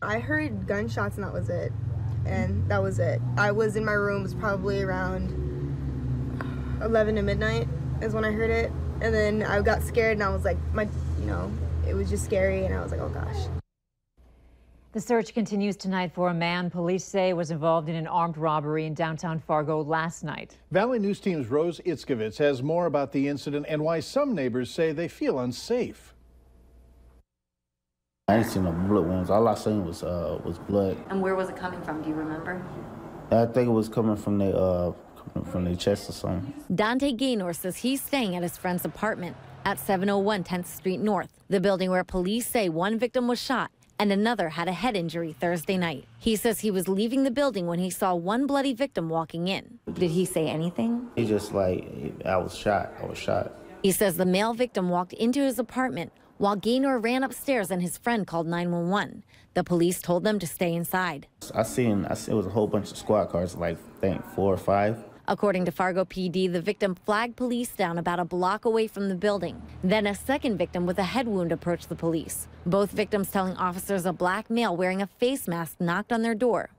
I heard gunshots and that was it. And that was it. I was in my room, it was probably around 11 to midnight is when I heard it. And then I got scared and I was like, it was just scary and I was like, oh gosh. The search continues tonight for a man police say was involved in an armed robbery in downtown Fargo last night. Valley News Team's Rose Itzkovitz has more about the incident and why some neighbors say they feel unsafe. I didn't see no bullet wounds. All I seen was blood. And where was it coming from? Do you remember? I think it was coming from their chest or something. Dante Gaynor says he's staying at his friend's apartment at 701 10th Street North, the building where police say one victim was shot and another had a head injury Thursday night. He says he was leaving the building when he saw one bloody victim walking in. Did he say anything? He just like, I was shot. He says the male victim walked into his apartment while Gaynor ran upstairs and his friend called 911. The police told them to stay inside. I seen it was a whole bunch of squad cars, like I think 4 or 5. According to Fargo PD, the victim flagged police down about a block away from the building. Then a second victim with a head wound approached the police. Both victims telling officers a black male wearing a face mask knocked on their door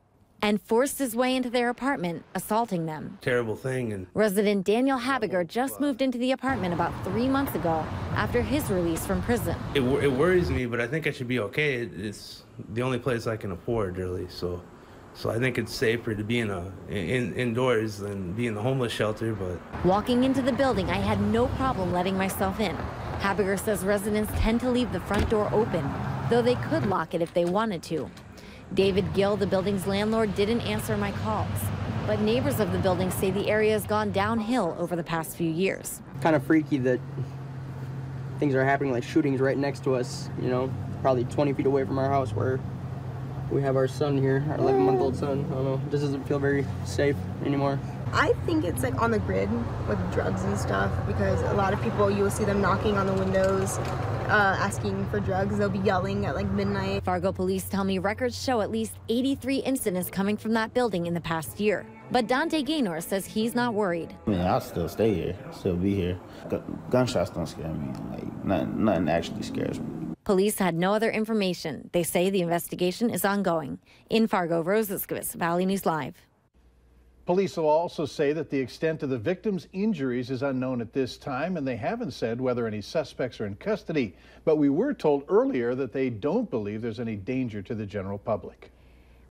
and forced his way into their apartment, assaulting them. Terrible thing. And resident Daniel Habiger just moved into the apartment about 3 months ago after his release from prison. It worries me, but I think I should be okay. It's the only place I can afford, really. So I think it's safer to be indoors than be in the homeless shelter. But walking into the building, I had no problem letting myself in. Habiger says residents tend to leave the front door open, though they could lock it if they wanted to. David Gill, the building's landlord, didn't answer my calls, but neighbors of the building say the area has gone downhill over the past few years. Kind of freaky that things are happening, like shootings right next to us, probably 20 feet away from our house where we have our son here, our 11-month-old son. I don't know, it just doesn't feel very safe anymore. I think it's like on the grid with drugs and stuff, because a lot of people, you will see them knocking on the windows, asking for drugs. They'll be yelling at like midnight. Fargo police tell me records show at least 83 incidents coming from that building in the past year. But Dante Gaynor says he's not worried. I mean, I'll still stay here, still be here. Gunshots don't scare me. Like, nothing actually scares me. Police had no other information. They say the investigation is ongoing. In Fargo, Rose Itzkovitz, Valley News Live. Police will also say that the extent of the victim's injuries is unknown at this time, and they haven't said whether any suspects are in custody. But we were told earlier that they don't believe there's any danger to the general public.